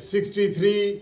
63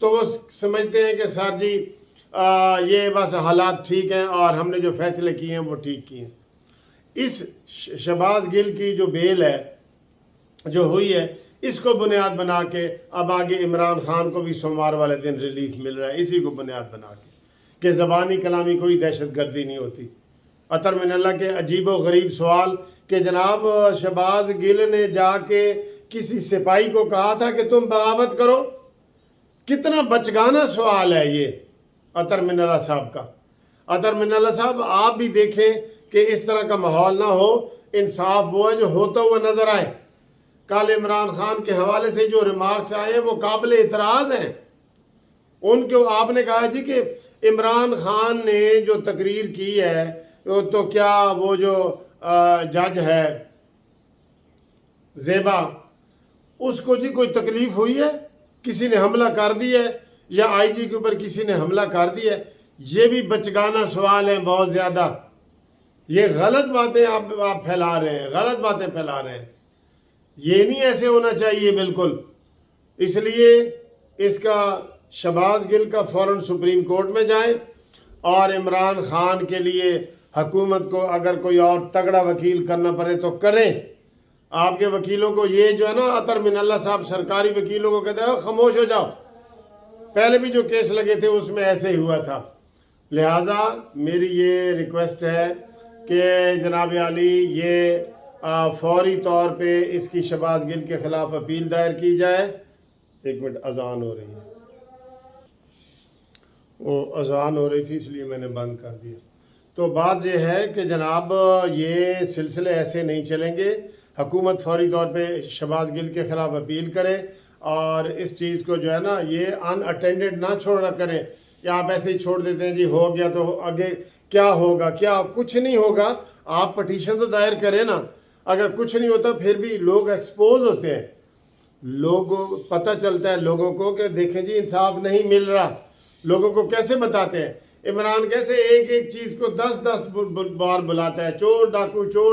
تو وہ سمجھتے ہیں کہ سر جی یہ بس حالات ٹھیک ہیں اور ہم نے جو فیصلے کیے ہیں وہ ٹھیک کیے ہیں۔ اس شہباز گل کی جو بیل ہے جو ہوئی ہے، اس کو بنیاد بنا کے اب آگے عمران خان کو بھی سوموار والے دن ریلیف مل رہا ہے، اسی کو بنیاد بنا کے کہ زبانی کلامی کوئی دہشت گردی نہیں ہوتی۔ اطہر من اللہ کے عجیب و غریب سوال کہ جناب شہباز گل نے جا کے کسی سپاہی کو کہا تھا کہ تم بغاوت کرو، کتنا بچگانہ سوال ہے یہ اطہر من اللہ صاحب کا۔ اطہر من اللہ صاحب آپ بھی دیکھیں کہ اس طرح کا ماحول نہ ہو، انصاف وہ ہے جو ہوتا ہوا نظر آئے۔ کل عمران خان کے حوالے سے جو ریمارکس آئے ہیں وہ قابل اعتراض ہیں۔ ان کو آپ نے کہا جی کہ عمران خان نے جو تقریر کی ہے تو کیا وہ جو جج ہے زیبا، اس کو جی کوئی تکلیف ہوئی ہے؟ کسی نے حملہ کر دیا ہے یا آئی جی کے اوپر کسی نے حملہ کر دیا ہے؟ یہ بھی بچگانہ سوال ہیں بہت زیادہ۔ یہ غلط باتیں آپ پھیلا رہے ہیں، غلط باتیں پھیلا رہے ہیں۔ یہ نہیں ایسے ہونا چاہیے بالکل۔ اس لیے اس کا شہباز گل کا فوراً سپریم کورٹ میں جائیں اور عمران خان کے لیے حکومت کو اگر کوئی اور تگڑا وکیل کرنا پڑے تو کریں۔ آپ کے وکیلوں کو یہ جو ہے نا اطہر من اللہ صاحب سرکاری وکیلوں کو کہتے ہیں خاموش ہو جاؤ، پہلے بھی جو کیس لگے تھے اس میں ایسے ہی ہوا تھا۔ لہٰذا میری یہ ریکویسٹ ہے کہ جناب عالی یہ فوری طور پہ اس کی شہباز گل کے خلاف اپیل دائر کی جائے۔ ایک منٹ، اذان ہو رہی ہے، وہ اذان ہو رہی تھی اس لیے میں نے بند کر دیا۔ تو بات یہ ہے کہ جناب یہ سلسلے ایسے نہیں چلیں گے۔ حکومت فوری طور پہ شہباز گل کے خلاف اپیل کرے اور اس چیز کو جو ہے نا یہ ان اٹینڈڈ نہ چھوڑا کریں کہ آپ ایسے ہی چھوڑ دیتے ہیں جی ہو گیا تو آگے کیا ہوگا، کیا کچھ نہیں ہوگا۔ آپ پٹیشن تو دائر کریں نا، اگر کچھ نہیں ہوتا پھر بھی لوگ ایکسپوز ہوتے ہیں، لوگوں پتہ چلتا ہے لوگوں کو کہ دیکھیں جی انصاف نہیں مل رہا۔ لوگوں کو کیسے بتاتے ہیں؟ عمران کیسے ایک ایک چیز کو 10 بار بلاتا ہے، چور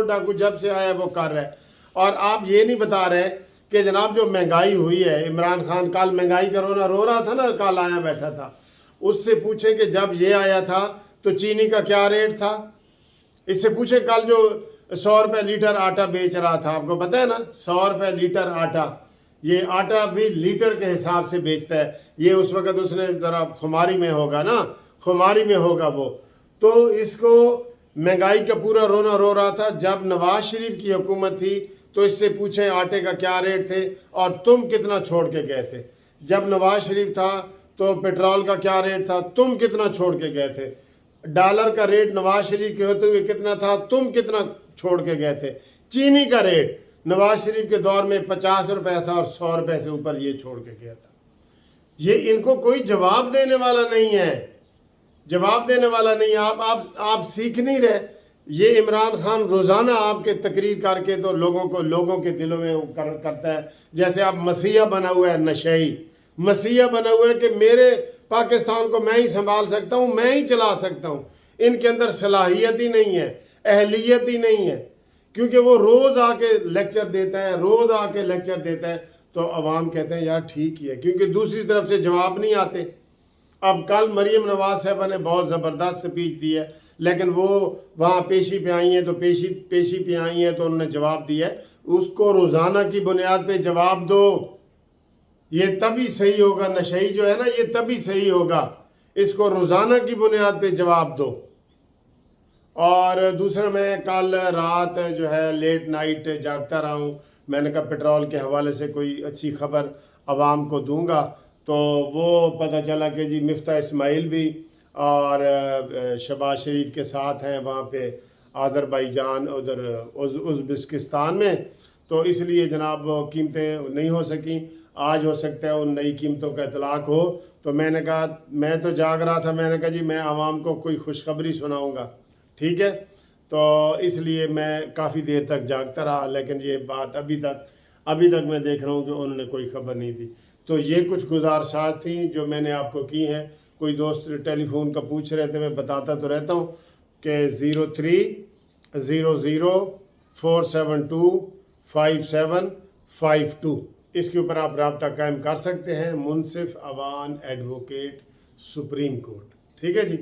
ڈاکو جب سے آیا وہ کر رہا ہے، اور آپ یہ نہیں بتا رہے کہ جناب جو مہنگائی ہوئی ہے، عمران خان کل مہنگائی کا رو رہا تھا نا، کل آیا بیٹھا تھا، اس سے پوچھیں کہ جب یہ آیا تھا تو چینی کا کیا ریٹ تھا؟ اس سے پوچھیں کل جو 100 روپے لیٹر آٹا بیچ رہا تھا، آپ کو پتہ ہے نا 100 روپے لیٹر آٹا، یہ آٹا بھی لیٹر کے حساب سے بیچتا ہے۔ یہ اس وقت اس نے ذرا خماری میں ہوگا نا، خماری میں ہوگا وہ، تو اس کو مہنگائی کا پورا رونا رو رہا تھا۔ جب نواز شریف کی حکومت تھی تو اس سے پوچھیں آٹے کا کیا ریٹ تھے اور تم کتنا چھوڑ کے گئے تھے۔ جب نواز شریف تھا تو پیٹرول کا کیا ریٹ تھا، تم کتنا چھوڑ کے گئے تھے۔ ڈالر کا ریٹ نواز شریف کے ہوتے ہوئے کتنا تھا، تم کتنا چھوڑ کے گئے تھے۔ چینی کا ریٹ نواز شریف کے دور میں 50 روپے تھا اور 100 روپے سے اوپر یہ چھوڑ کے گیا تھا۔ یہ ان کو کوئی جواب دینے والا نہیں ہے، جواب دینے والا نہیں ہے۔ آپ سیکھ نہیں رہے۔ یہ عمران خان روزانہ آپ کے تقریر کر کے تو لوگوں کے دلوں میں کرتا ہے جیسے آپ مسیحا بنا ہوا ہے، نشئی مسیحا بنا ہوا ہے کہ میرے پاکستان کو میں ہی سنبھال سکتا ہوں، میں ہی چلا سکتا ہوں۔ ان کے اندر صلاحیت ہی نہیں ہے، اہلیت ہی نہیں ہے، کیونکہ وہ روز آ کے لیکچر دیتا ہے تو عوام کہتے ہیں یار ٹھیک ہی ہے، کیونکہ دوسری طرف سے جواب نہیں آتے۔ اب کل مریم نواز صاحبہ نے بہت زبردست سپیچ دی ہے، لیکن وہ وہاں پیشی پہ آئی ہیں تو پیشی پہ آئی ہیں تو انہوں نے جواب دیا ہے۔ اس کو روزانہ کی بنیاد پہ جواب دو، یہ تبھی صحیح ہوگا۔ نشئی جو ہے نا یہ تبھی صحیح ہوگا، اس کو روزانہ کی بنیاد پہ جواب دو۔ اور دوسرا میں کل رات جو ہے لیٹ نائٹ جاگتا رہا ہوں، میں نے کہا پیٹرول کے حوالے سے کوئی اچھی خبر عوام کو دوں گا، تو وہ پتہ چلا کہ جی مفتاح اسماعیل بھی اور شہباز شریف کے ساتھ ہیں وہاں پہ آذربائیجان ادھر ازبکستان میں، تو اس لیے جناب وہ قیمتیں نہیں ہو سکیں۔ آج ہو سکتا ہے ان نئی قیمتوں کا اطلاق ہو، تو میں نے کہا میں تو جاگ رہا تھا، میں نے کہا جی میں عوام کو کوئی خوشخبری سناؤں گا، ٹھیک ہے۔ تو اس لیے میں کافی دیر تک جاگتا رہا، لیکن یہ بات ابھی تک میں دیکھ رہا ہوں کہ انہوں نے کوئی خبر نہیں دی۔ تو یہ کچھ گزارشات تھیں جو میں نے آپ کو کی ہیں۔ کوئی دوست ٹیلی فون کا پوچھ رہے تھے، میں بتاتا تو رہتا ہوں کہ 0300 472 5752 اس کے اوپر آپ رابطہ قائم کر سکتے ہیں، منصف اوان ایڈوکیٹ سپریم کورٹ. ٹھیک ہے جی.